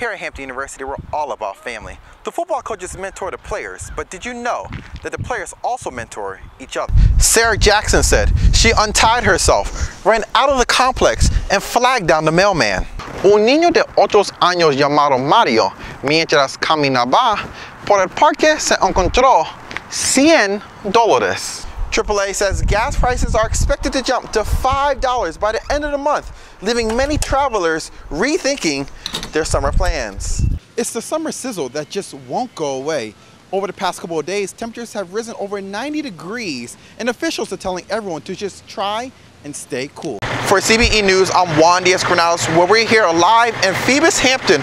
Here at Hampton University, we're all about family. The football coaches mentor the players, but did you know that the players also mentor each other? Sarah Jackson said she untied herself, ran out of the complex, and flagged down the mailman. Un niño de 8 años llamado Mario, mientras caminaba por el parque, se encontró $100. AAA says gas prices are expected to jump to $5 by the end of the month, leaving many travelers rethinking their summer plans. It's the summer sizzle that just won't go away. Over the past couple of days, temperatures have risen over 90 degrees, and officials are telling everyone to just try and stay cool. For CBE News, I'm Juan Diasgranados, where we're here live in Phoebus, Hampton.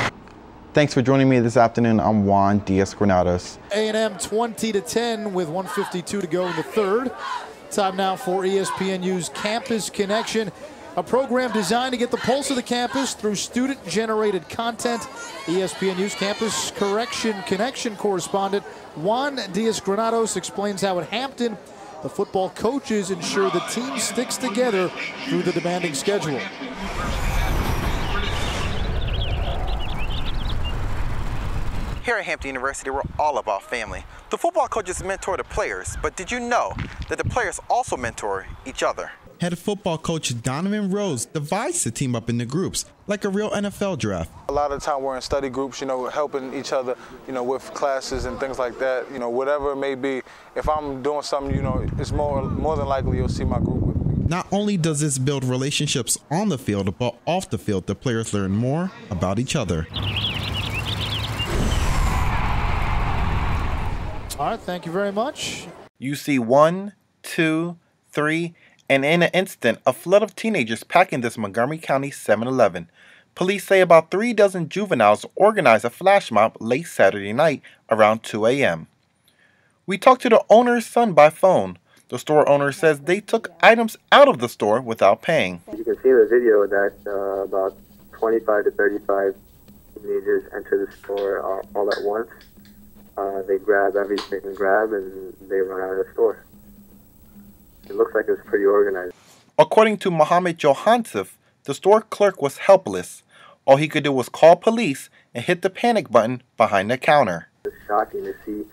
Thanks for joining me this afternoon. I'm Juan Diasgranados. A&M 20-10 with 1:52 to go in the third. Time now for ESPNU's Campus Connection, a program designed to get the pulse of the campus through student-generated content. ESPNU's Campus Connection correspondent Juan Diasgranados explains how at Hampton, the football coaches ensure the team sticks together through the demanding schedule. Here at Hampton University, we're all about family. The football coaches mentor the players, but did you know that the players also mentor each other? Head football coach Donovan Rose divides the team up into groups, like a real NFL draft. A lot of the time we're in study groups, helping each other, with classes and things like that, whatever it may be. If I'm doing something, it's more than likely you'll see my group with me. Not only does this build relationships on the field, but off the field, the players learn more about each other. All right, thank you very much. You see 1, 2, 3, and in an instant, a flood of teenagers packing this Montgomery County 7-Eleven. Police say about 3 dozen juveniles organized a flash mob late Saturday night around 2 a.m. We talked to the owner's son by phone. The store owner says they took items out of the store without paying. You can see in the video that about 25 to 35 teenagers enter the store all at once. They grab everything they can grab and they run out of the store. It looks like it was pretty organized. According to Mohammed Johansif, the store clerk was helpless. All he could do was call police and hit the panic button behind the counter. It's shocking to see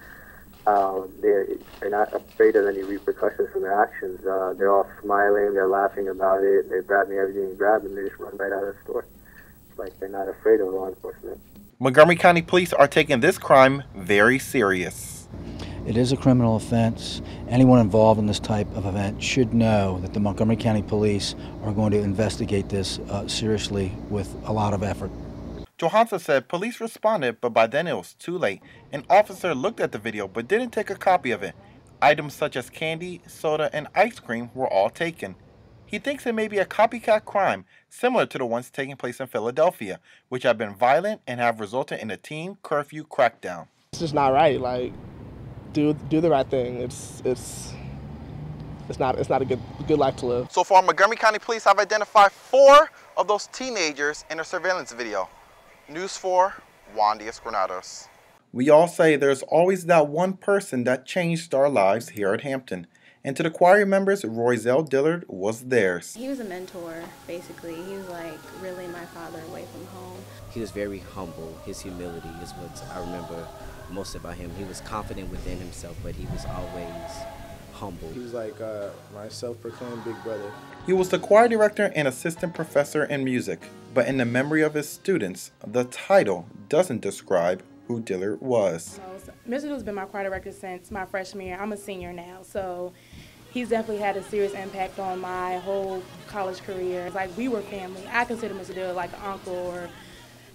they're not afraid of any repercussions from their actions. They're all smiling, they're laughing about it, they're grabbing everything they grab and they just run right out of the store. It's like they're not afraid of law enforcement. Montgomery County Police are taking this crime very serious. It is a criminal offense. Anyone involved in this type of event should know that the Montgomery County Police are going to investigate this seriously with a lot of effort. Johansson said police responded, but by then it was too late. An officer looked at the video but didn't take a copy of it. Items such as candy, soda, and ice cream were all taken. He thinks it may be a copycat crime, similar to the ones taking place in Philadelphia, which have been violent and have resulted in a teen curfew crackdown. It's just not right. Like, do the right thing. It's not a good life to live. So far, Montgomery County Police have identified 4 of those teenagers in a surveillance video. News 4, Juan Diasgranados. We all say there's always that one person that changed our lives here at Hampton. And to the choir members, Royzell Dillard was theirs. He was a mentor, basically. He was like really my father away from home. He was very humble. His humility is what I remember most about him. He was confident within himself, but he was always humble. He was like my self-proclaimed big brother. He was the choir director and assistant professor in music, but in the memory of his students, the title doesn't describe who Dillard was. Mr. Dillard's been my choir director since my freshman year. I'm a senior now, so he's definitely had a serious impact on my whole college career. It's like we were family. I consider Mr. Dillard like an uncle or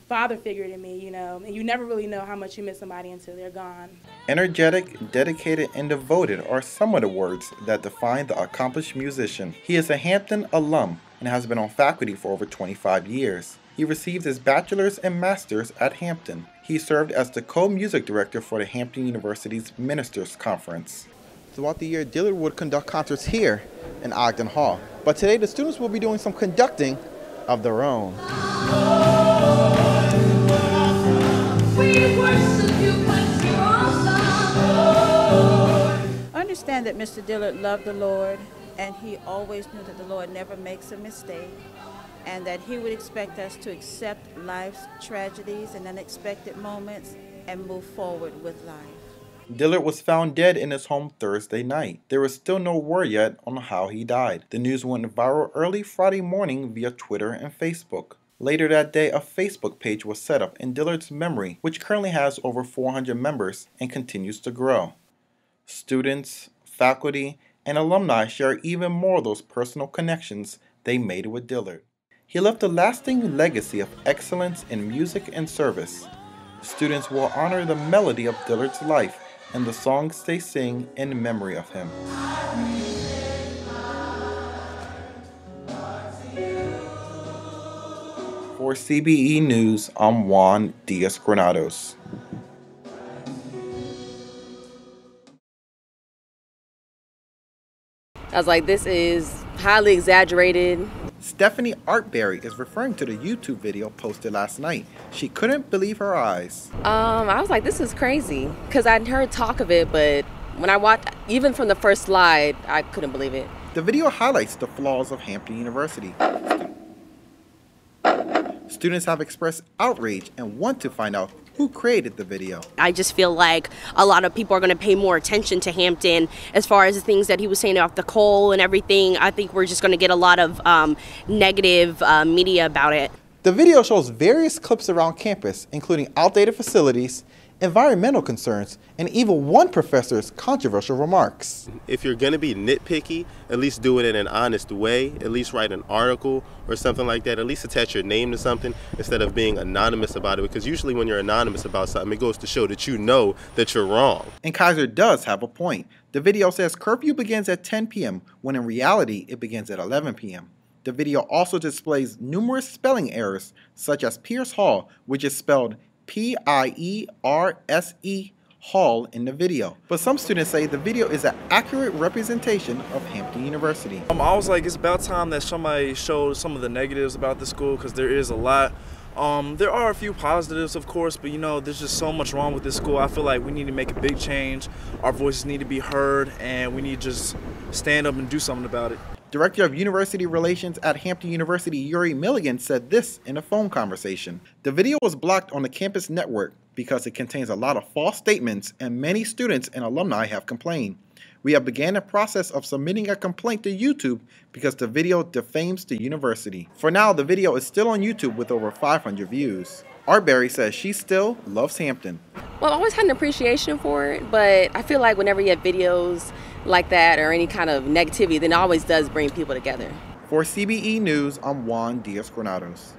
father figure to me, and you never really know how much you miss somebody until they're gone. Energetic, dedicated, and devoted are some of the words that define the accomplished musician. He is a Hampton alum and has been on faculty for over 25 years. He received his bachelor's and master's at Hampton. He served as the co-music director for the Hampton University's Ministers Conference. Throughout the year, Dillard would conduct concerts here in Ogden Hall. But today, the students will be doing some conducting of their own. Understand that Mr. Dillard loved the Lord, and he always knew that the Lord never makes a mistake. and that he would expect us to accept life's tragedies and unexpected moments and move forward with life. Dillard was found dead in his home Thursday night. There is still no word yet on how he died. The news went viral early Friday morning via Twitter and Facebook. Later that day, a Facebook page was set up in Dillard's memory, which currently has over 400 members and continues to grow. Students, faculty, and alumni share even more of those personal connections they made with Dillard. He left a lasting legacy of excellence in music and service. Students will honor the melody of Dillard's life and the songs they sing in memory of him. For CBE News, I'm Juan Diasgranados. I was like, this is highly exaggerated. Stephanie Artberry is referring to the YouTube video posted last night. She couldn't believe her eyes. I was like, this is crazy, because I'd heard talk of it, but when I watched, even from the first slide, I couldn't believe it. The video highlights the flaws of Hampton University. Students have expressed outrage and want to find out who created the video. I just feel like a lot of people are going to pay more attention to Hampton as far as the things that he was saying about the coal and everything. I think we're just going to get a lot of negative media about it. The video shows various clips around campus, including outdated facilities, environmental concerns, and even one professor's controversial remarks. If you're going to be nitpicky, at least do it in an honest way. At least write an article or something like that. At least attach your name to something instead of being anonymous about it, because usually when you're anonymous about something, it goes to show that you know that you're wrong. And Kaiser does have a point. The video says curfew begins at 10 p.m. when in reality it begins at 11 p.m. The video also displays numerous spelling errors, such as Pierce Hall, which is spelled P-I-E-R-S-E Hall in the video. But some students say the video is an accurate representation of Hampton University. I was like, it's about time that somebody showed some of the negatives about the school, because there is a lot. There are a few positives, of course, but you know, there's just so much wrong with this school. I feel like we need to make a big change. Our voices need to be heard, and we need to just stand up and do something about it. Director of University Relations at Hampton University, Yuri Milligan, said this in a phone conversation. The video was blocked on the campus network because it contains a lot of false statements, and many students and alumni have complained. We have began a process of submitting a complaint to YouTube because the video defames the university. For now, the video is still on YouTube with over 500 views. Artberry says she still loves Hampton. Well, I always had an appreciation for it, but I feel like whenever you have videos like that or any kind of negativity, then it always does bring people together. For CBE News, I'm Juan Diasgranados.